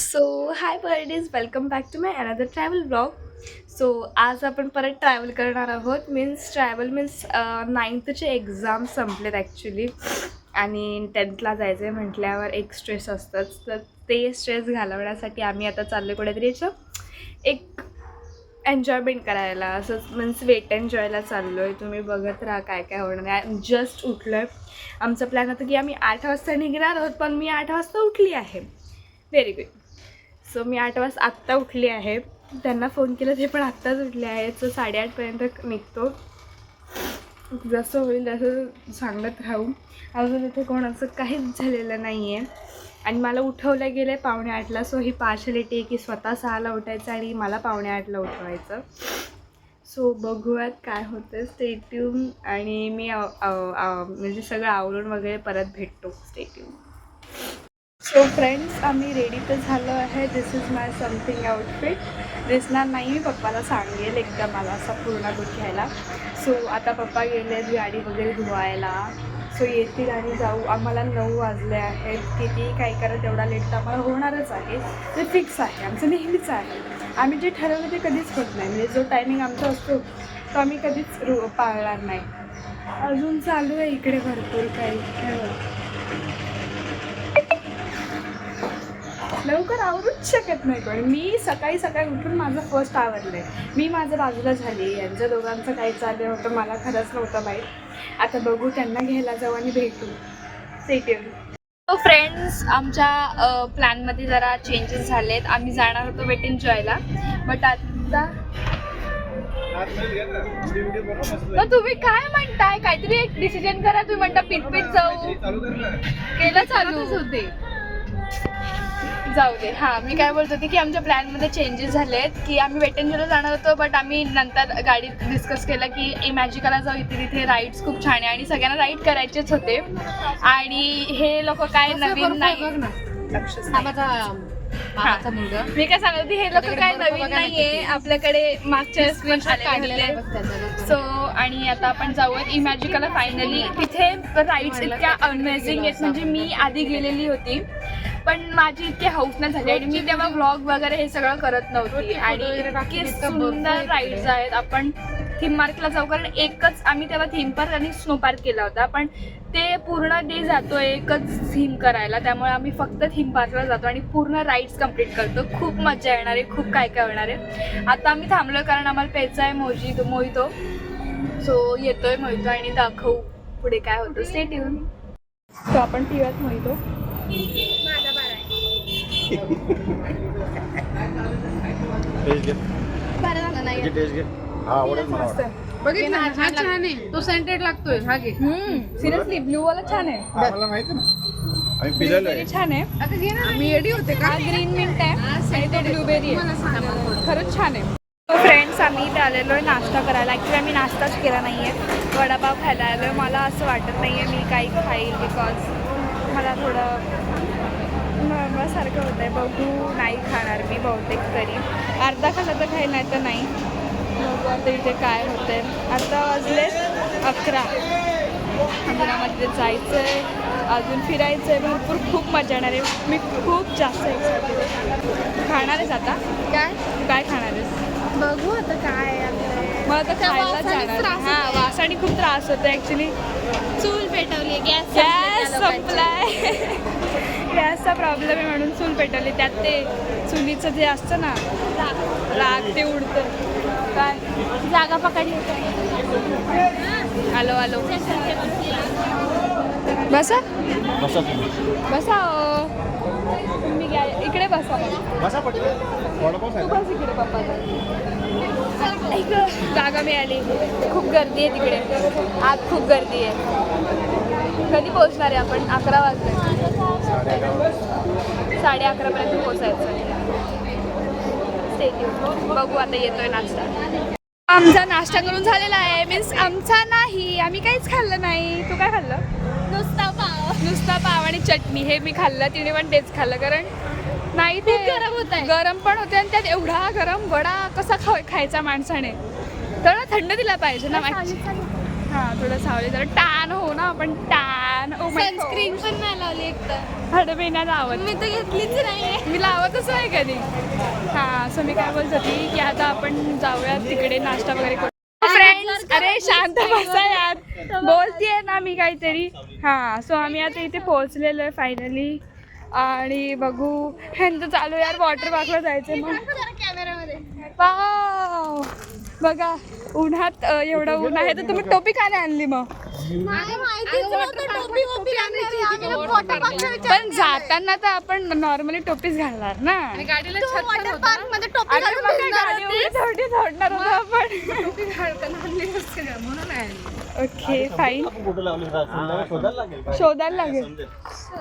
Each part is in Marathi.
So hi birdies, welcome back to my another travel blog. So आज आपण परत ट्रॅव्हल करणार आहोत. ट्रॅव्हल मीन्स 9thचे एक्झाम संपलेत ॲक्च्युली आणि 10thला जायचं आहे म्हटल्यावर एक स्ट्रेस असतंच. तर ते स्ट्रेस घालवण्यासाठी आम्ही आता चाललो आहे कुठेतरी एक एन्जॉयमेंट करायला. असंच मीन्स वेट एन्जॉयला चाललो आहे. तुम्ही बघत राहा काय काय होणार आहे. जस्ट उठलो आहे. आमचा प्लॅन होता की आम्ही 8 वाजता निघणार आहोत, पण मी 8 वाजता उठली आहे. Very good. सो मी 8 वाजता आत्ता उठली आहे. त्यांना फोन केला, ते पण आत्ताच उठले आहेत. सो 8:30पर्यंत निघतो. जसं होईल तसं सांगत राहू. अजून इथे कोणाचं काहीच झालेलं नाही आहे आणि मला उठवलं गेलं आहे 7:45ला. सो ही पार्शलिटी आहे की स्वतः 6ला उठायचं आणि मला 7:45ला उठवायचं. सो बघूयात काय होतं. Stay tune. आणि मी म्हणजे सगळं आवरून वगैरे परत भेटतो. Stay tune. सो फ्रेंड्स, आम्ही रेडी तर झालो आहे. दिस इज माय समथिंग आउटफिट. दिसणार नाही, मी पप्पाला सांगेल एकदा मला असा पूर्ण लूक घ्यायला. सो आता पप्पा गेले आहेत गाडी वगैरे धुवायला. सो येतील आणि जाऊ. आम्हाला 9 वाजले आहेत. किती काही करत एवढा लेट तर आम्हाला होणारच आहे. ते फिक्स आहे, आमचं नेहमीच आहे. आम्ही जे ठरवलं ते कधीच होत नाही. म्हणजे जो टायमिंग आमचा असतो तो आम्ही कधीच पाळणार नाही. अजून चालू आहे इकडे भरपूर काही. लवकर आवरूच शकत नाही कोणी. मी सकाळी उठून माझं फर्स्ट आवरलं आहे. मी माझं बाजूला झाली. यांच्या दोघांचं काही चाललं होतं मला खरंच नव्हतं माहीत. आता बघू, त्यांना घ्यायला जाऊ आणि भेटू. सेटिव्ह. सो फ्रेंड्स, आमच्या प्लॅनमध्ये जरा चेंजेस झाले आहेत. आम्ही जाणार होतो वेट एन्जॉयला, बट आता मग तुम्ही काय म्हणताय? काहीतरी एक डिसिजन करा. तुम्ही म्हणता पिटपीट जाऊ, केलं चालूच होते. जाऊ दे. हां, मी काय बोलत होते की आमच्या प्लॅनमध्ये चेंजेस झाले आहेत की आम्ही वेट एन्जॉयला जाणार होतो, बट आम्ही नंतर गाडीत डिस्कस केलं की इमॅजिकाला जाऊ. तिथे राईड्स खूप छान आहे आणि सगळ्यांना राईड करायचेच होते. आणि हे लोक काय नवीन नाही. मी काय सांगत होती, हे लोक काय नवीन नाहीये. आपल्याकडे मागच्या सो आणि आता आपण जाऊयात इमॅजिकाला फायनली. तिथे राईड्स इतक्या अमेझिंग आहेत. म्हणजे मी आधी गेलेली होती पण माझी इतकी हौस नाही झाली आणि मी तेव्हा व्लॉग वगैरे हे सगळं करत नव्हती. आणि इतके सुंदर राईड्स आहेत. आपण थीम पार्कला जाऊ, कारण एकच आम्ही तेव्हा थीम पार्क आणि स्नो पार्क केला होता, पण ते पूर्ण डे जातो एकच थीम करायला. त्यामुळे आम्ही फक्त थीम पार्कला जातो आणि पूर्ण राईड्स कंप्लीट करतो. खूप मजा येणार आहे, खूप काय काय होणार आहे. आता आम्ही थांबलो कारण आम्हाला प्यायचा आहे मोहितो. सो येतोय मोहितो आणि दाखवू पुढे काय होतं. Stay tune. सो आपण पिऊयात मोहितो. तो सेंटेड लागतोय. हा घे. सिरियसली ब्ल्यू वाला छान आहे. ब्लूबेरी छान आहे. आम्ही रेडी होते का? हा ग्रीन मिंट आहे आणि तो ब्लूबेरी आहे. खरंच छान आहे. फ्रेंड्स, आम्ही इथे आलेलो आहे नाश्ता करायला. ॲक्च्युली आम्ही नाश्ताच केला नाही आहे. वडापाव खायला आलो आहे. मला असं वाटत नाही आहे मी काही खाईल, बिकॉज मला थोडं नॉर्मलसारखं होतं आहे. बघू, नाही खाणार मी बहुतेक तरी. अर्धा खाला तर खाईल, नाही तर नाही. बघू आता इथे काय होतं आहे. आता वाजले 11. मंदिरामध्ये जायचं आहे, अजून फिरायचं आहे भरपूर. खूप मजा येणार आहे. मी खूप जास्त एक्साइटेड आहे. खाणार आहेस आता? काय खाणार आहेस? बघू आता काय मग आता खायला जाणार. हां, वासाने खूप त्रास होतो ॲक्च्युली. चूल पेटवली, गॅस संपलाय. गॅसचा प्रॉब्लेम आहे म्हणून चूल पेटवली. त्यात ते चुलीचं जे असतं ना राग ते उडतं. काय जागा पकडली. आलो. बसा तुम्ही इकडे बसा. तू बस इकडे पप्पा. जागा मिळाली. खूप गर्दी आहे तिकडे. आत खूप गर्दी आहे. कधी पोहोचणार आहे आपण? 11 वाजले. 11:30पर्यंत पोहोचायचं. बघू आता येतोय नाश्ता. आमचा नाश्ता करून झालेला आहे. मीन्स आमचा नाही, आम्ही काहीच खाल्लं नाही. तू काय खाल्लं? नुसता पाव आणि चटणी. हे मी खाल्लं. तिने पण तेच खाल्लं, कारण नाही ते गरम होत आहे. गरम पण होते आणि त्यात एवढा गरम वडा कसा खायचा माणसाने. थोडा थंड दिला पाहिजे ना. हां, थोडं सावली जरा टॅन हो ना आपण. टॅन छान. ओ माय सनस्क्रीन पण नाही लावली एक तर. हडबेना लावत मी तर घेतलीच नाहीये. मी लावतच आहे कधी. हां सो मी काय बोलत होती की आता आपण जाऊया तिकडे नाश्ता वगैरे करू. फ्रेंड्स अरे शांत बसा यार, बोलतीये ना मी काहीतरी. हां सो आम्ही आता इथे पोहोचलेलो आहे फायनली आणि बघू ह्यांचं चालू यार वॉटर पार्कला जायचं मग. कॅमेरामध्ये वाव बघा उन्हात एवढं ऊन आहे तर तुम्ही टोपी का नाही आणली मग? पण जाताना तर आपण नॉर्मली टोपीच घालणार ना. गाडीला वॉटर पार्क मध्ये टोपी अरे मग काय गाडी एवढी थोडी सोडणार होतो आपण. Okay fine. शोधायला लागेल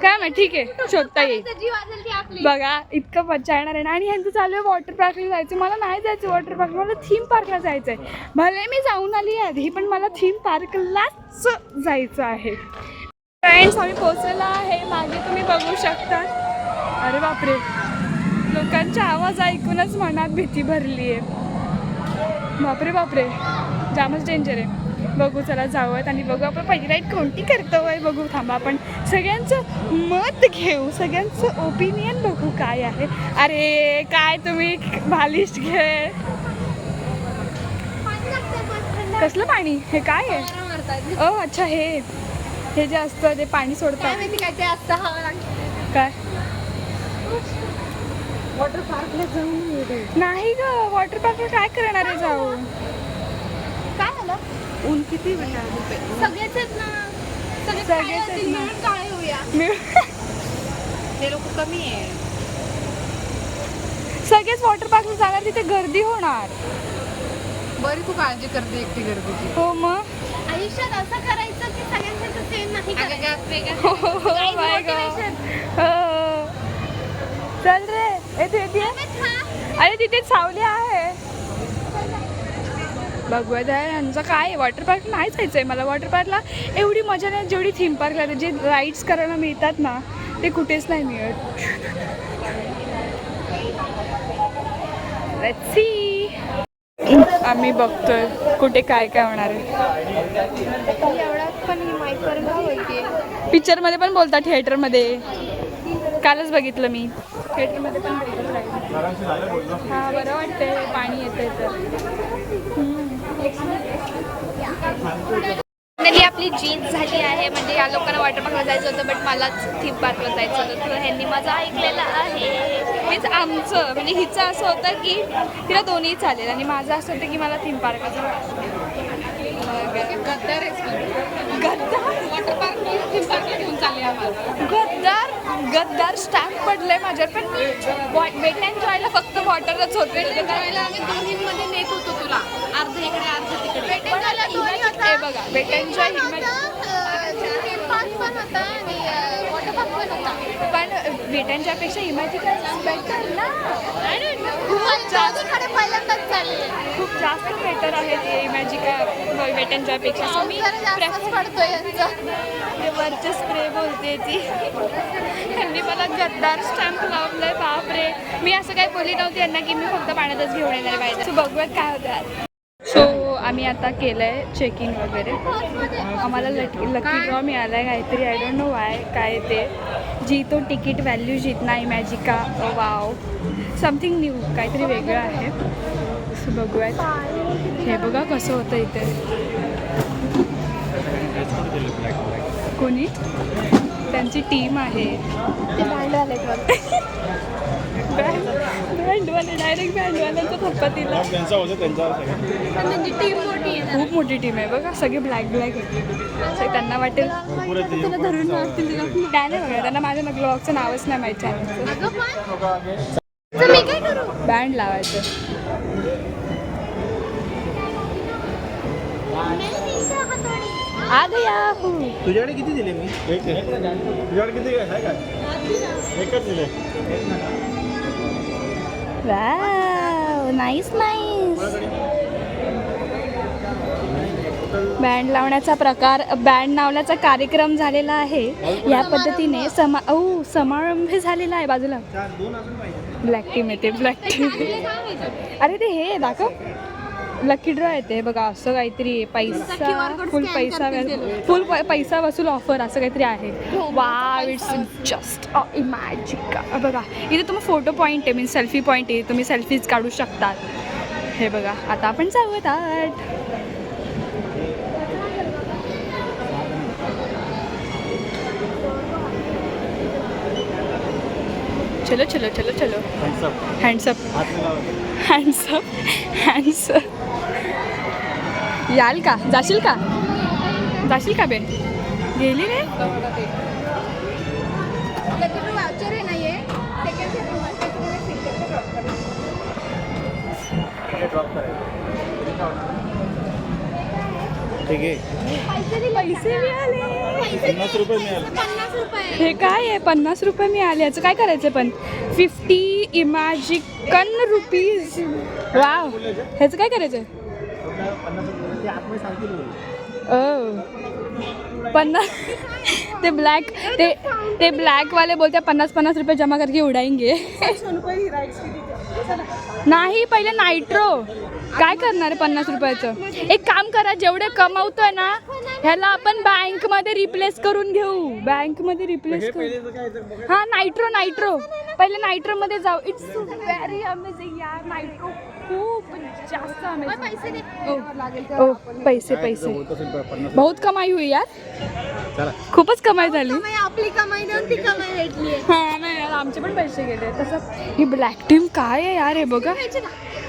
काय माहिती. ठीक आहे शोधता येईल. जी वाजेल ती आपली. बघा इतकं मजा येणार आहे ना. आणि ह्यांचं चालू आहे वॉटर पार्कला जायचं. मला नाही जायचं वॉटर पार्क, मला थीम पार्कला जायचं आहे. भले मी जाऊन आली आधी पण मला थीम पार्कलाच जायचं आहे. फ्रेंड्स आम्ही पोहोचलेलो आहे. मागे तुम्ही बघू शकता. अरे बापरे लोकांचा आवाज ऐकूनच मनात भीती भरली आहे. बापरे बापरे जामच डेंजर आहे. बघू चला जाऊयात आणि बघू आपण पहिली राईड कोणती करतो आहे. बघू थांबा आपण सगळ्यांचं मत घेऊ, सगळ्यांचं ओपिनियन बघू काय आहे. अरे काय तुम्ही बालिश घे. कसलं पाणी हे काय आहे? ओ अच्छा हे जे असतं ते पाणी सोडतात काय ते असतं हवा लागते. काय? वॉटर पार्कला जाऊन नाही ग वॉटर पार्कला काय करणार आहे जाऊन. काय झालं? ऊन किती सगळेच आहेत ना. सगळेच आहेत ना. मिळून काळे होऊया. हे लोक कमी आहे. सगळेच वॉटर पार्कला जाणार तिथे गर्दी होणार. बरी तू काळजी करते एकटी गर्दीची. हो मग आयुष्यात असं करायचं की सगळ्यांचं सेम नाही करायचं. हो माय गॉड. चल रे येते अरे तिथे सावली आहे. बघूया यांचं काय वॉटर पार्क नाही जायचं आहे मला. वॉटर पार्कला एवढी मजा नाही जेवढी थीम पार्कला जे राईड्स करायला मिळतात ना ते कुठेच नाही मिळत. लेट्स सी आम्ही बघतोय कुठे काय काय होणार आहे. एवढ्यात पण ही माईक करून पिक्चरमध्ये पण बोलतात थिएटरमध्ये. कालच बघितलं मी थिएटरमध्ये पण बोलतात. हां बरं वाटतंय पाणी येतंय तर. फायनली आपली जीत झाली आहे. म्हणजे या लोकांना वॉटर पार्कला जायचं होतं बट मलाच थीम पार्कला जायचं होतं. तर ह्यांनी माझं ऐकलेलं आहे. मीच आमचं म्हणजे हिचं असं होतं की तिला दोन्ही चालेल आणि माझं असं होतं की मला थीम पार्कला वॉटर पार्क थीम पार्कला घेऊन चालले आम्हाला. गद्दार स्टॅम्प पडलंय माझ्यावर. पण वेट अँड जॉयला फक्त वॉटरच होते. आम्ही दोन्हीमध्ये नेत होतो तुला. अर्ध इकडे अर्ध तिकडे. हे बघा वेट अँड जॉय पण वेट अँड जॉयपेक्षा इमॅजिका बेटर ना. खूप जास्त बेटर आहे ते इमॅजिका वेट अँड जॉयपेक्षा. सो मी वरचे स्प्रे बोलते ती. त्यांनी मला गद्दार स्टॅम्प लावलाय. बापरे मी असं काही बोलली नव्हती यांना की मी फक्त पाण्यातच घेऊन येणार पाहिजे. सो बघूयात काय होतं. सो आम्ही आता केलं आहे चेकिंग वगैरे. आम्हाला लकी ड्रॉ मिळाला आहे काहीतरी. आय डोंट नो वाय काय ते. जीतो तिकीट व्हॅल्यू जितना इमॅजिका. वाव समथिंग न्यू काहीतरी वेगळं आहे. सो बघूयात. हे बघा कसं होतं इथे. कोणी त्यांची टीम आहे. ते बँडवाले बँडवाले डायरेक्ट बँडवाल्यांचा थप्पा दिला. त्यांची टीम मोठी आहे. खूप मोठी टीम आहे बघा. सगळे ब्लॅक आहे. त्यांना वाटेल तुला धरून मारतील. काय नाही बघा त्यांना माझ्या ब्लॉगचं नावच नाही माहिती आहे. मी काय करू. बँड लावायचं. आ गया तुझ्याकडे किती दिले मी? तुझ्याकडे किती आहे का? एकच दिले. Wow nice nice. बँड लावण्याचा प्रकार बँड लावण्याचा कार्यक्रम झालेला आहे. या पद्धतीने समारंभ झालेला आहे. बाजूला ब्लॅक टीम येते. Black team. अरे ते हे दाखव. लकी ड्रॉ येते बघा, असं काहीतरी आहे. पैसा फुल पैसा वसूल ऑफर असं काहीतरी आहे. Wow, it's just magic. बघा इथे तुम्ही फोटो पॉईंट आहे, मीन्स सेल्फी पॉईंट आहे, तुम्ही सेल्फीज काढू शकतात. हे बघा आता आपण जाऊयात आत. चलो चलो चलो चलो. हँड्सअप हँड्सअप हँड्सअप. याल का, जाशील का, जाशील का बे? गेली रे. ठीक आहे. पैसे मिळाले. 50 रुपये मिळाले. 50 रुपये. हे काय आहे, 50 रुपये मिळाले. याचं काय करायचं पण? 50 इमॅजिकन रुपीज. वाव, ह्याचं काय करायचं? 50 रुपये ते आतमध्ये सांगतील. 50 ते ब्लॅक वाले बोलते 50 रुपये जमा करके उडाएंगे. नाही, पहिले नायट्रो. काय करणार आहे 50 रुपयाचं? एक काम करा, जेवढे कमावतोय ना ह्याला आपण बँकमध्ये रिप्लेस करून घेऊ. बँकमध्ये रिप्लेस करू. हां, नायट्रो पहिले नायट्रोमध्ये जाऊ. इट्स व्हेरी अमेझिंग यार. नायट्रो खूप जास्त अमेझिंग. ओ पैसे बहुत कमाई हुई यार. खूपच कमाई झाली. आपली कमाई देऊन ती कमाई भेटली. हां नाही यार, आमचे पण पैसे गेले. तसं ही ब्लॅक टीम काय आहे यार? हे बघा,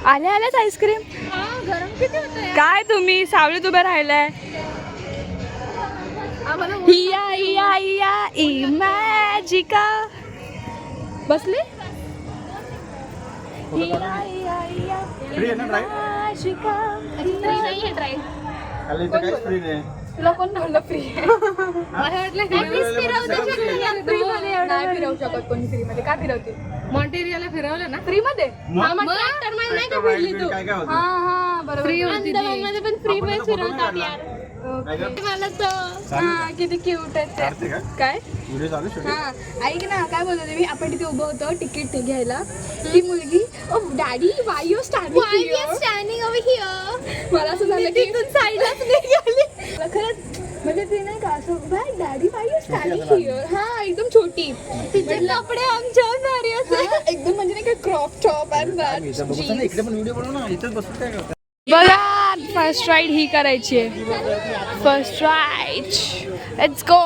आल्याच आईस्क्रीम. गरम किती होतं? काय तुम्ही सावलीत उभे राहिलाय? हिया हिया हिया इमॅजिका. बसले? हिया हिया हिया फ्री आहे ना ड्राईव्ह? इमॅजिका. फ्री नाही आहे ड्राईव्ह. खाली इथं काहीच फ्री नाही. तुला कोण म्हणलं फ्री? मला वाटलं फ्री मध्ये एवढं नाही फिरवू शकत कोणी. फ्री मध्ये काय फिरवते? मॉन्टेरियाला फिरवलं ना फ्री मध्ये? नाही का फिरली तू? काय काय होतं? हा बरोबर. फ्री मध्ये पण फ्री मध्ये फिरवतात यार. मला तर हा, किती क्यूट आहे काढते ते. का? काय? व्हिडिओ चालू शूटिंग? हा, ऐक ना, काय बोलत मी, आपण तिथे उभं होतो तिकीट ते घ्यायला. ती मुलगी, oh daddy why you standing standing over here. मला असं झालं की साईडलाच नाही गेली. मला खरंच म्हणजे ते नाही का असं, bye daddy why you standing here. हा, एकदम छोटी. तिचे कपडे आमच्यावर भारी असते. एकदम म्हणजे नाही का क्रॉप टॉप अँड इथं बघू ना, इकडे पण व्हिडिओ बनव ना. इथंच बसून काय करता? बघा, फर्स्ट राईड ही करायची आहे. First ride, let's go.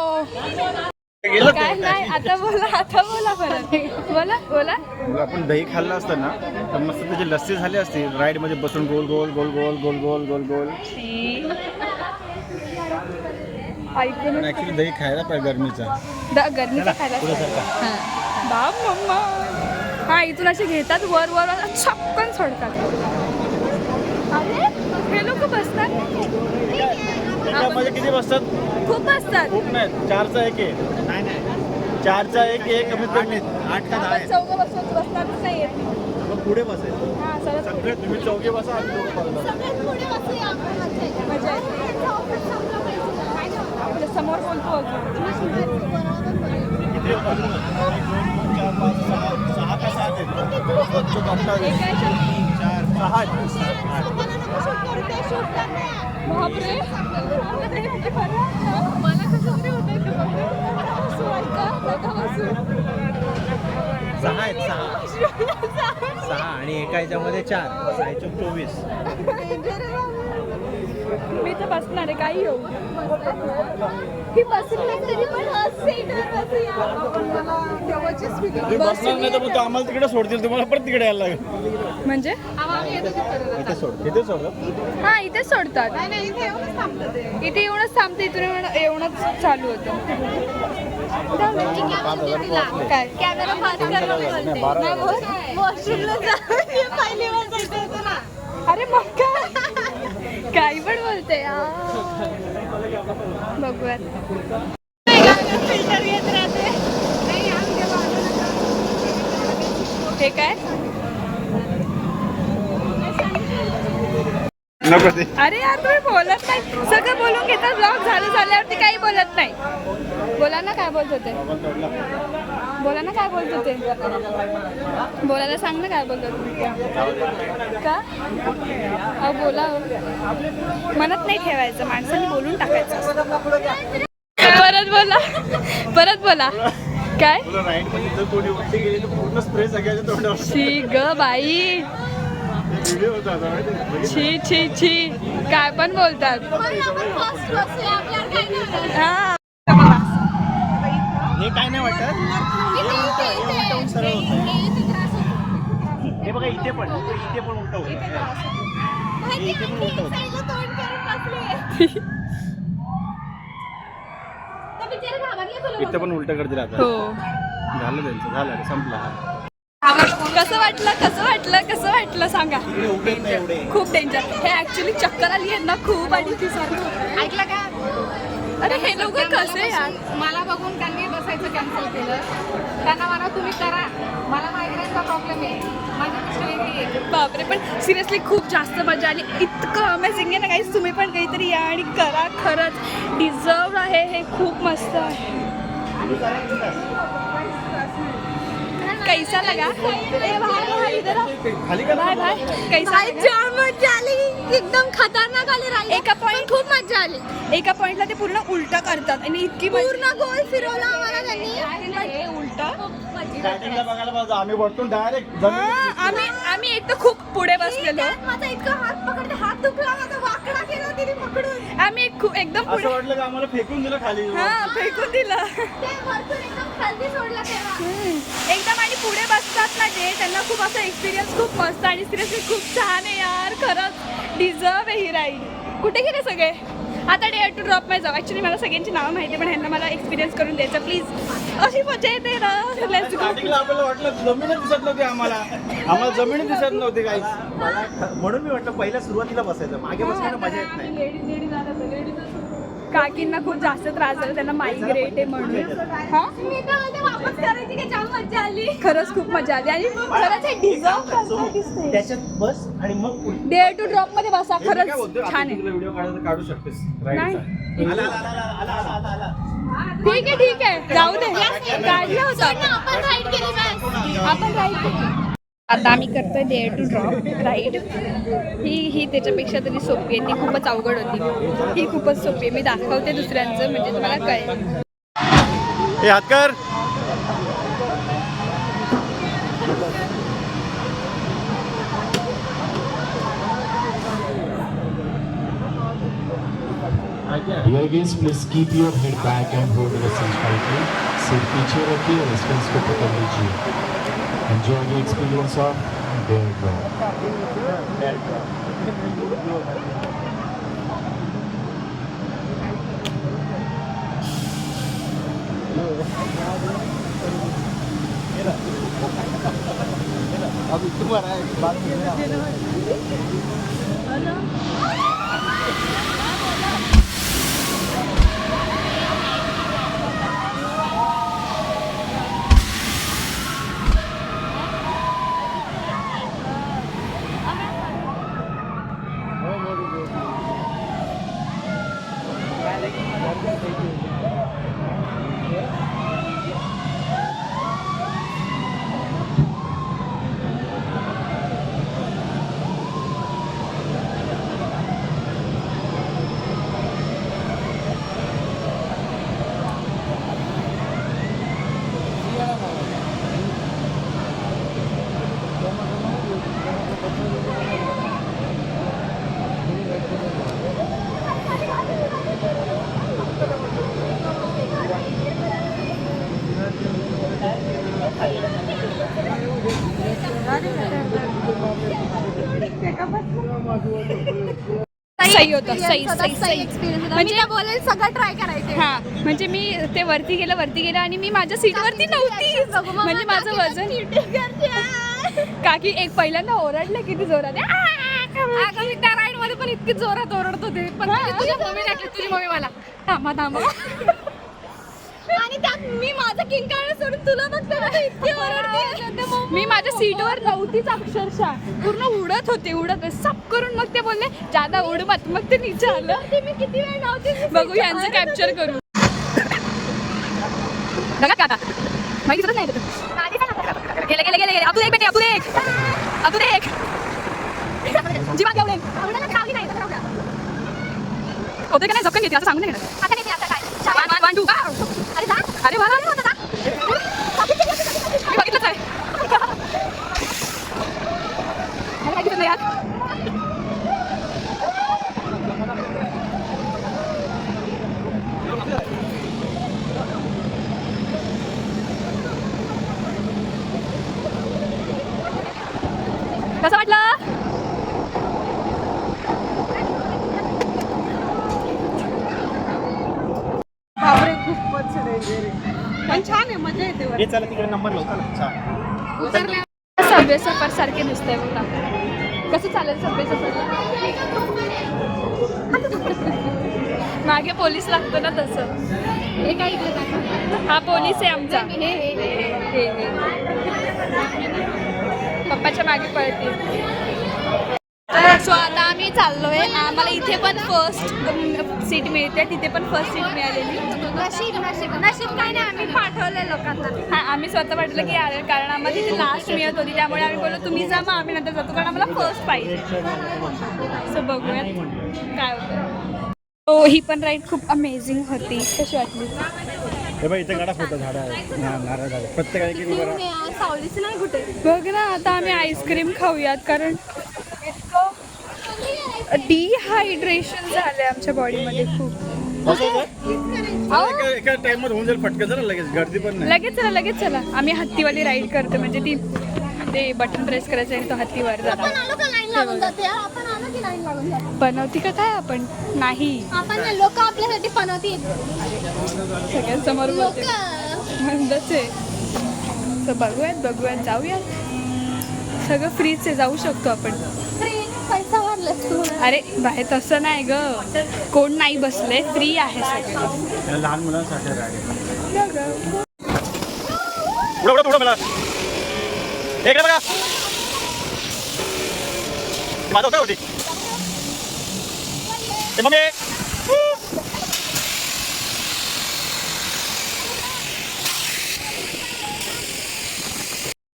काय नाही, आता बोला परत. बोला. आपण दही खाल्लं असतं ना तर मस्त त्याची लस्सी झाली असती. राईड मध्ये बसून गोल गोल गोल गोल गोल गोल गोल गोल. ऐकून ऍक्च्युली दही खायला पाहिजे गरमीचा. गरमीचा खायला. पुढे बाप मम्मा. हा, इथून असे घेतात वर छपकन सोडतात. अरे हे लोक बसतात. मध्ये किती बसतात? खूप बसतात. खूप नाही, 4चा एक आहे. नाही 4चा एक कमीत कमी 8 का 10 आहे. चौघं बसणारच नाही येत. मग पुढे बसायचं. हा, सरळ सगळे तुम्ही चौघे बसा, आम्ही दोघं बसा. मजा येते. समोर बोलतो किती होतात? 1, 2, 3, 4, 5, 6 का 7 आहेत. 4, 5, 6. बापरे. मला कसं तरी होतं. 6 आहेत. 6 आणि एका ह्याच्यामध्ये 4. 24. मी तर बसणार आहे, काही येऊ. ही बसली तरी पण तुम्ही बसणार नाही तर मग आम्हाला तिकडे सोडतील. तुम्हाला परत तिकडे यायला लागेल. म्हणजे इथे सोडतात. हा, इथेच सोडतात. इथे येऊनच थांबते. इथून येऊनच चालू होतं. काय कॅमेरा फास्ट वॉशरूमला पहिली वाजायचं ना. अरे मग काय, काही पण बोलते यार. बघूयात. फिल्टर घेत राहते. हे काय? नको ते. अरे यार तुम्ही बोलत नाही, सगळं बोलून घेतात. ब्लॉग झाल्यावरती काही बोलत नाही. बोला ना काय बोलत होते, बोला ना काय बोलत होते, बोलायला सांग ना काय बोलत होते. का बोला, मनात नाही ठेवायचं, माणसाने बोलून टाकायचं. परत बोला, परत बोला. काय राईड मध्ये जर कोणी उलटी गेली तर पूर्ण स्प्रे सगळ्याच्या तोंडावर. शी ग बाई, व्हिडिओ होता आता माहिती आहे? छी छी छी, काय पण बोलतात. हा हे काय नाही वाटत, हे उलटवून सरळ होतं. हे बघा इथे पण उलट होतं. इथे पण उलट होतं. इथे पण उलट करतील आता. हो. झालं त्यांचं, झालं संपला. कसं वाटलं, कसं वाटलं, कसं वाटलं सांगा. एवढे खूप डेंजर. हे ऍक्च्युली चक्कर आली आहे ना खूप, आणि ती सारखं ऐकलं का? अरे हे लोक कसे यार. मला बघून त्यांनी बसायचं कॅन्सल केलं. त्यांना म्हणा तुम्ही करा, मला मायग्रेनचा प्रॉब्लेम आहे, माझी गोष्ट वेगळी आहे. बापरे, पण सिरियसली खूप जास्त मजा आली. इतकं अमेझिंग आहे ना गाईस, तुम्ही पण काहीतरी या आणि करा. खरंच डिझर्व आहे, हे खूप मस्त आहे. कैसा लगा? ए भाई भाई इधर आ. खाली का भाई भाई कैसा लगा? जाम मजा आली, एकदम खतरनाक आली राईड. एका पॉइंट खूप मजा आली. एका पॉइंटला ते पूर्ण उलट करतात आणि इतकी पूर्ण गोल फिरवला आम्हाला त्यांनी. उलट. स्टार्टिंगला बघायला पाहिजे, आम्ही वरतून डायरेक्ट आम्ही एक तर खूप पुढे बसलेलो. माझा इतका हात पकडते, हात दुखला माझा, वाकडा केला तिने पकडून. आम्ही एकदम असं पुढे, वाटलं की आम्हाला फेकून दिलं खाली. हा फेकून दिलं ते वरतून एकदम खाली सोडला तेव्हा. एकदम. आणि पुढे बसतात ना जे, त्यांना खूप असं एक्सपिरियन्स खूप मस्त आणि सिरियसली खूप छान आहे यार. खरंच डिझर्व आहे ही राईड. कुठे गेले सगळे? आता डेअर टू ड्रॉप मध्ये जाऊ. ॲक्च्युली मला सगळ्यांची नावं माहिती आहे, पण ह्यांना मला एक्सपिरियन्स करून द्यायचं प्लीज. अशी मजा येते ना. Let's go. स्टार्टिंगला आपल्याला वाटलं जमीनच दिसत नव्हती, आम्हाला जमीन दिसत नव्हती काही. म्हणून मी म्हटलं पहिल्या सुरुवातीला बसायचं, मागे बसण्याला मजा येत नाही. काकींना खूप जास्त त्रास झाला, त्यांना मायग्रेट आहे म्हणून. हा मी तर म्हणते वापस करायची की जाम मजा आली. खरंच खूप मजा आली आणि खरंच हे डिझर्व करतात दिसते. त्याच्यात बस आणि मग पुढे. डेअर टू ड्रॉप मध्ये बसा, हे मी काय खरंच बोलतोय, छान आपण आहे. तुला व्हिडिओ काढायचा काढू शकतेस नाही. राईडचा. आला. ठीक आहे ठीक आहे, जाऊ दे. काढलं होतं आपण राईड केली बस. आपण राईड. आता आम्ही करतोय डेअर टू ड्रॉप राईड. ही त्याच्यापेक्षा तरी सोपी आहे, ती खूपच अवघड होती. ही खूपच सोपी आहे. मी दाखवते दुसऱ्यांचं, म्हणजे तुम्हाला कळेल. हे हात कर. Dear guests, please keep your head back and hold the seat tightly. Seat पीछे रखिए और restraints को पकड़ लीजिए. Enjoy the experience of Dare Drop. अभी तुम्हारा एक बात सही होतं, सही सही सही. म्हणजे काय बोलेल, सगळं ट्राय करायचे. हा म्हणजे मी ते वरती गेलं आणि मी माझ्या सीटवरती नव्हती. म्हणजे माझं वजन. काकी एक पहिल्यांदा ओरडलं किती जोरात. अगं मी त्या राईड मध्ये पण इतकी जोरात ओरडत होते, पण तुझी मम्मी टाकली, तुझी मम्मी मला थांबा. आणि त्यात मी माझं किंग काढणं सोडून तुला बघते मला इतकी ओरडते. मी माझ्या सीटवर नव्हतीच अक्षरशः, पूर्ण उडत होते सप करून. मग ते बोलले जादा उड मत, मग ते नीचे आलं. मी किती वेळ नव्हते. बघू यांचं कॅप्चर करू. बघा का आता माहिती सुद्धा नाही गेले गेले गेले गेले. अतू एक बेटे, अतू एक, अतू एक जीवन घेऊन होते का नाही झपकन घेते असं सांगून नाही. वन टू अरे मला बघितलंच आहे. काय दिसत नाही यार. कसं वाटलं? बापरे खूपच पण छान आहे, मजा येते. हे चला तिकडे नंबर लवकर. छान. सबवे सफर सारखे नुसतंय बघा. कसं चालेल सबवे सफर? मागे पोलीस लागतो ना तसं. हे काय हा पोलीस आहे आमचा. हे पप्पाच्या मागे पळते. सो आता आम्ही चाललोय. आम्हाला इथे पण फर्स्ट सीट मिळते, तिथे पण फर्स्ट सीट मिळालेली. नशीब काय नाही, आम्ही पाठवलंय लोकांना. हां, आम्ही स्वतः वाटलं की यार, कारण आम्हाला तिथे लास्ट मिळत होती, त्यामुळे आम्ही बोललो तुम्ही जा, मग आम्ही नंतर जातो, कारण आम्हाला फर्स्ट पाहिजे. सो बघूयात काय होतं. हो, ही पण राईड खूप अमेझिंग होती. कशी वाटली? हे बघ इथे काढा फोटो. झाड आहे, नारळ झाड, प्रत्येकाला किती बरं. सावलीच नाही कुठे. बघ ना, आता आम्ही आईस्क्रीम खाऊयात, कारण डिहायड्रेशन झालंय आमच्या बॉडीमध्ये खूप. एका टाइममध्ये होऊन जाईल फटकन जरा, लगेच गर्दी पण नाही. लगेच चला. आम्ही हत्तीवाली राईड करतो, म्हणजे ती ते बटन प्रेस करायचं आणि तो हत्तीवर जातो. बनवती का काय आपण? नाही, आपण लोक आपल्यासाठी बनवतील. सगळ्यांसमोर बोलते म्हणतच आहे. तर बघूयात जाऊयात. सगळं फ्रीच आहे, जाऊ शकतो आपण. पैसा भरलास तू. अरे बाहेर तसं नाही ग, कोण नाही बसले, फ्री आहे सगळं. लहान मुलांसाठी राईड. पुढं मला इकडे बघा. माझं होतं होती ते मग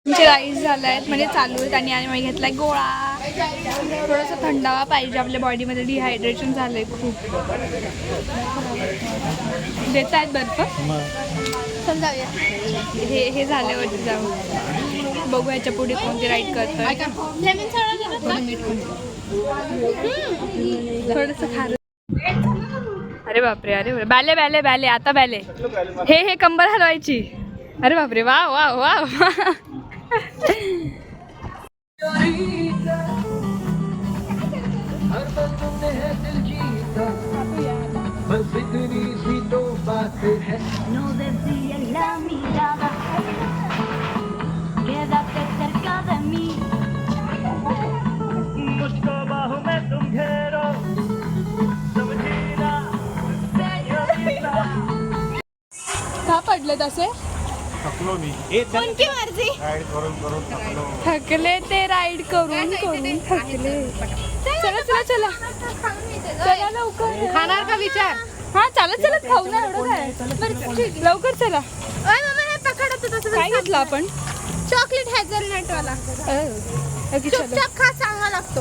आमचे राईस झाले आहेत, म्हणजे चालू आहेत. आणि आम्ही घेतलाय गोळा. थोडासा थंडावा पाहिजे आपल्या बॉडीमध्ये, डिहायड्रेशन झालंय खूप. देत आहेत बर्फ. समजावूया. हे झाल्यावरती जाऊ बघू ह्याच्या पुढे कोणती राईड करतोय. लेमन सोडा देतात का? थोडंसं खारं. अरे बापरे बॅले बॅले बॅले आता बॅले. हे कंबर हलवायची. अरे बापरे, वा वा वा. No desvíes la mirada, quédate cerca de mí. मुझको बाहों में तुम घेरो, समझीना señorita. का पडले तसे? थकलो मी. हे चल. कोणती मर्जी? राईड करून थकलो. थकले ते राईड करून थकले. चला चला लवकर. खाणार का विचार? हा चालत खाऊ ना, एवढं काय. लवकर चला. ओय मामा, हे पकड तू तसं. काय घेतलं आपण? चॉकलेट हेझलनट वाला. चुपचाप खा, चांगला लागतो.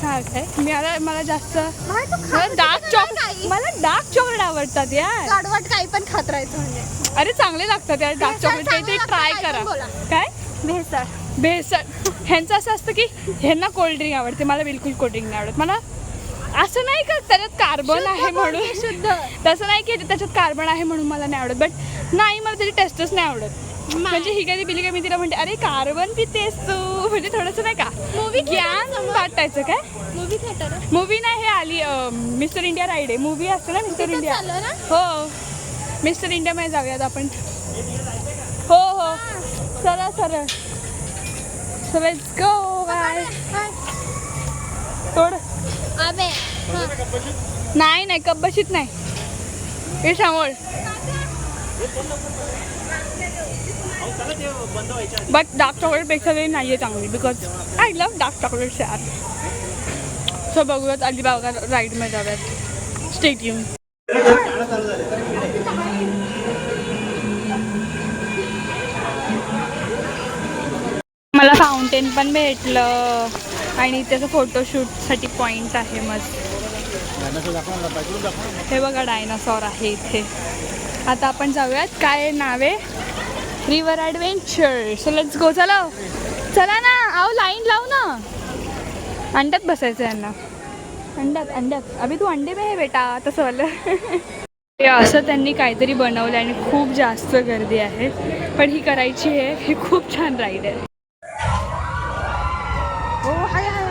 हा काय, मला जास्त नाही तू खा. डार्क चॉकलेट, मला डार्क चॉकलेट आवडतात यार. लाडवाट काही पण खात राहायचं म्हणजे. अरे चांगले लागतात यार डार्क चॉकलेट. काहीतरी ट्राय करा. काय भेसळ. ह्यांचं असं असतं की ह्यांना कोल्ड्रिंक आवडते, मला बिलकुल कोल्ड्रिंक नाही आवडत. मला असं नाही का त्याच्यात कार्बन आहे म्हणून, शुद्ध. तसं नाही की त्याच्यात कार्बन आहे म्हणून मला नाही आवडत. बट नाही, मला त्याची टेस्टच नाही आवडत. म्हणजे ही कधी पिली का मी तिला म्हणते अरे कार्बन पितेस तू, म्हणजे थोडंसं नाही का मूवी ज्ञान वाटायचं. काय मूवी थिएटर मूवी नाही, हे आली मिस्टर इंडिया राईड आहे. मूवी असते ना मिस्टर इंडिया. हो, मिस्टर इंडिया मध्ये जाऊयात आपण. हो सरळ सो लेट्स गो. बाय. थोडं अबे नाही कप बशीत नाही. हे सांगोळ बट डार्क चॉकलेटपेक्षा तरी नाही आहे चांगली because I love dark chocolates यार. सो बघूयात अलिबाग राईडमध्ये जाऊयात. Stay tune. मला फाउंटेन पण भेटलं आणि त्याचं फोटोशूटसाठी पॉईंट आहे मस्त. हे बघा डायनासॉर आहे इथे. आता आपण जाऊयात. काय नाव आहे? River adventure. So let's go. चला चला ना. अहो लाईन लाव ना. अंड्यात बसायचं यांना. अंड्यात अभि तू अंडे में है बेटा तसं वालं. हे असं त्यांनी काहीतरी बनवलं आणि खूप जास्त गर्दी आहे. पण ही करायची आहे. ही खूप छान राईड आहे. हो हाय हाय.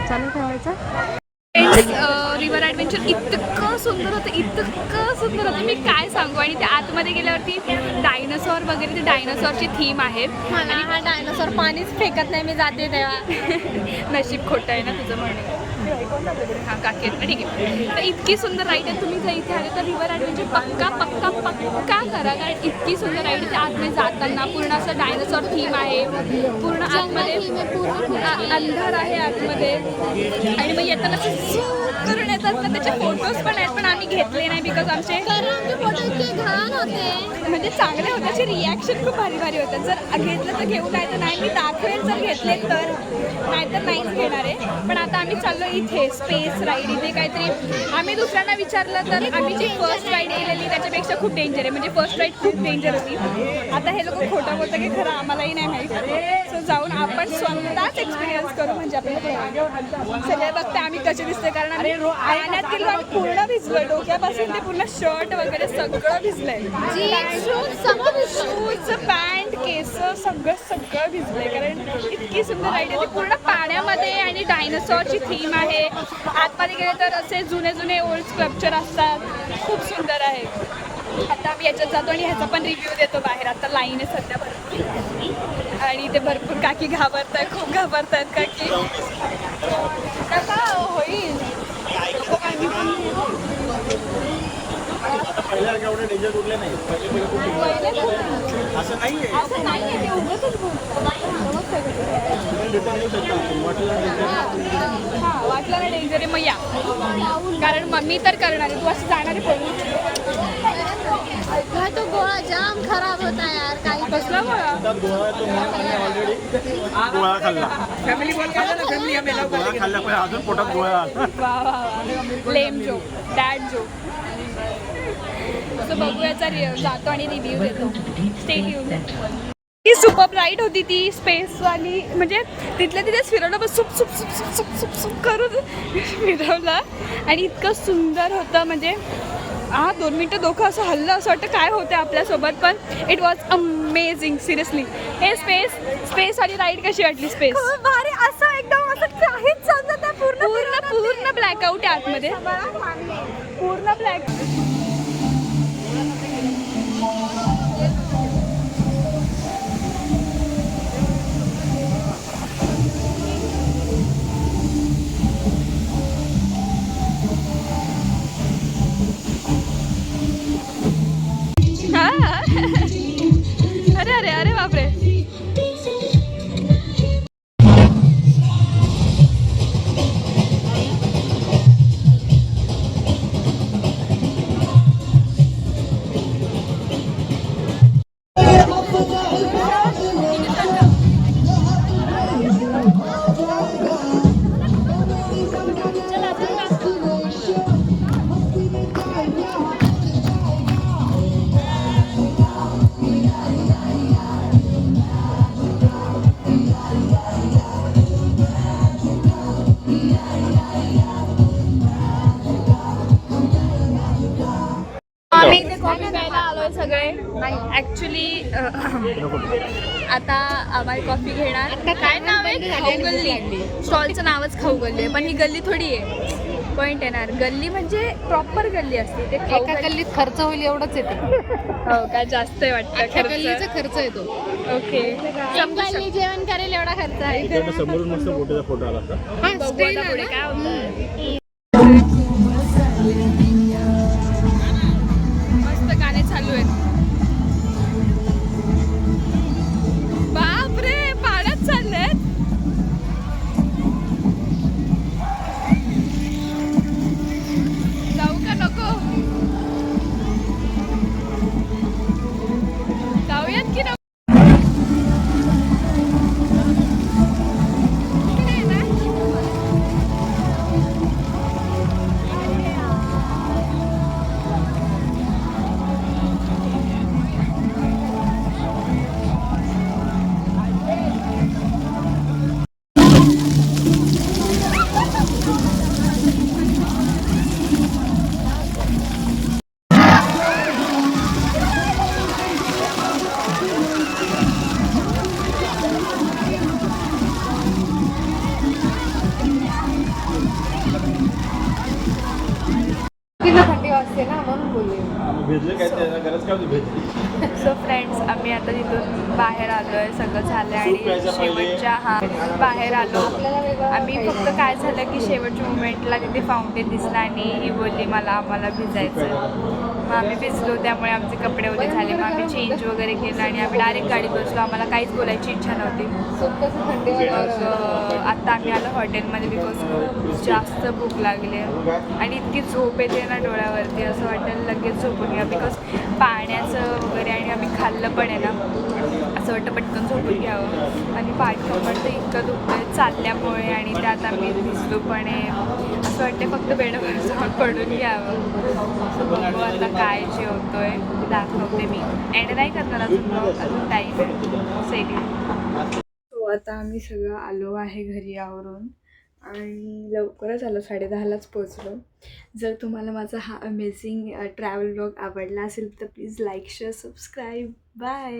चालू ठेवायचं. रिव्हर ॲडव्हेंचर इतकं सुंदर होतं. मी काय सांगू. आणि त्या आतमध्ये गेल्यावरती डायनासॉर वगैरे, ते डायनासॉरची थीम आहे. मला हा डायनासॉर पाणीच फेकत नाही मी जाते तेव्हा. नशीब खोटं आहे ना तुझं म्हणणे. हां काकी आहेत ना. ठीक आहे. तर इतकी सुंदर राईड आहे. तुम्ही जर इथे आले तर रिव्हर ॲडव्हेंचर पक्का करा. कारण इतकी सुंदर राईड आहे. त्या आतमध्ये जाताना पूर्ण असं डायनासॉर थीम आहे. पूर्ण आतमध्ये अंधार आहे आतमध्ये. आणि मग येताना करून येतात ना. त्याचे फोटोज पण आहेत. पण आम्ही घेतले नाही बिकॉज आमचे फोटो इतके घाण होते. म्हणजे चांगले होते. त्याचे रिॲक्शन खूप भारी होते. जर घेतलं तर घेऊ, नाही तर नाही. मी दाखवेल जर घेतले तर, नाहीतर नाहीच घेणार आहे. पण आता आम्ही चाललो इथे स्पेस राईड. इथे काहीतरी आम्ही दुसऱ्यांना विचारलं तर आम्ही जी फर्स्ट राईड केलेली त्याच्यापेक्षा खूप डेंजर आहे. म्हणजे फर्स्ट राईड खूप डेंजर होती. आता हे लोक खोटं बोलतं की खरं आम्हालाही नाही माहीत. सो जाऊन आपण स्वतःच एक्सपिरियन्स करू. म्हणजे आपल्याला सगळे बघते आम्ही कसे दिसते. कारण आम्ही पाण्यात गेलो. आम्ही पूर्ण भिजलो. डोक्यापासून ते पूर्ण शर्ट वगैरे सगळं भिजलंय. शूज, पॅन्ट, केस सगळं भिजलंय. कारण इतकी सुंदर राईड आहे. ती पूर्ण पाण्यामध्ये आणि डायनासॉरची थीम आहे. आतमध्ये गेले तर असे जुने ओल्ड स्कल्पचर असतात. खूप सुंदर आहे. आता आम्ही याच्यात जातो आणि ह्याचा पण रिव्ह्यू देतो बाहेर. आता लाईन आहे सध्या भरपूर आणि ते भरपूर काकी खूप घाबरतायत काकी. कसा होईल पहिल्यासारखं एवढे डेंजर कुठले नाही. असं नाहीये. असं नाही आहे. ते उगाचच वाटलं ना डेंजर आहे मग या. कारण मग मी तर करणार आहे. तू असं जाणार आहे तो गोळा जाम खराब होता यार. काही कसला गोळा? गोळा तो ऑलरेडी गोळा खाल्ला. गोळा खाल्ला पण अजून पोटात गोळा आला. वा लेम जोक, डॅड जोक. असं बघूयाचा जातो आणि रिव्ह्यू देतो. Stay tune. ही सुपर राईड होती ती स्पेसवाली. म्हणजे तिथल्या तिथेच फिरवलं. बस सुप करून फिरवलं आणि इतकं सुंदर होतं. म्हणजे 2 मिनटं डोकं असं हल्लं. असं वाटतं काय होतं आपल्यासोबत. पण इट वॉज अमेझिंग सिरियसली. हे स्पेसवाली राईड कशी वाटली? स्पेस भारी. असं एकदम असं काहीच समजत नाही. पूर्ण ब्लॅकआउट आहे आतमध्ये. पूर्ण ब्लॅक. अरे बापरे. आम्ही इथे कॉफी प्यायला आलोय सगळे ऍक्च्युली आता आम्हाला कॉफी घेणार. काय नाव आहे? खाऊ गल्ली. स्टॉलचं नावच खाऊ गल्ली आहे, पण ही गल्ली थोडी आहे. पॉइंट येणार, गल्ली म्हणजे प्रॉपर गल्ली असते. ते खाऊ एका गल्लीत खर्च होईल एवढंच येते. हो काय जास्त आहे वाटतं गल्लीचा खर्च. खर्च येतो. ओके गल्ली जेवण करेल एवढा खर्च आहे. इकडनं समोरून मस्त बोटीचा फोटो आला होता. बघू आता पुढे काय होतं. मस्त गाणे चालू आहेत. बापरे पाण्यात चाललेत. जाऊ का नको? जाऊयात की नको? थंडी वाजते ना म्हणून बोलले. भेटले काय त्याला गरज काय होती भेटली. सो फ्रेंड्स, आम्ही आता तिथून बाहेर आलो आहे, सगळं झालं सूप आणि प्यायचं पहिले. शेवटच्या बाहेर आलो. आम्ही फक्त काय झालं की शेवटच्या मुमेंटला तिथे फाउंटेन दिसला आणि ही बोलली आम्हाला भिजायचं. मग आम्ही भिजलो, त्यामुळे आमचे कपडे ओले झाले. मग आम्ही चेंज वगैरे केलं आणि आम्ही डायरेक्ट गाडीत बसलो. आम्हाला काहीच बोलायची इच्छा नव्हती. थंडी वाजते. आता आम्ही आलो हॉटेलमध्ये बिकॉज खूप जास्त भूक लागली आहे आणि इतकी झोप येते ना डोळ्यावरती, असं वाटायला लगेच झोपून घ्या. बिकॉज पाण्याचं वगैरे आणि आम्ही खाल्लं पण आहे ना, असं वाटतं पटकन झोपून घ्यावं. आणि पाठ कंबर तर इतकं दुखतं चालल्यामुळे आणि त्यात आम्ही भिजलो पण आहे. असं वाटतं फक्त बेडवर जाऊन पडून घ्यावं. सो बघू आता काय जेवतोय दाखवते मी. एंड नाही करणार अजून टाईम आहे सेटिंग. सो आता आम्ही सगळं आलो आहे घरी आवरून आणि लवकरच आलो, 10:30लाच पोचलो. जर तुम्हाला माझा हा अमेझिंग ट्रॅव्हल ब्लॉग आवडला असेल तर please like share subscribe. Bye.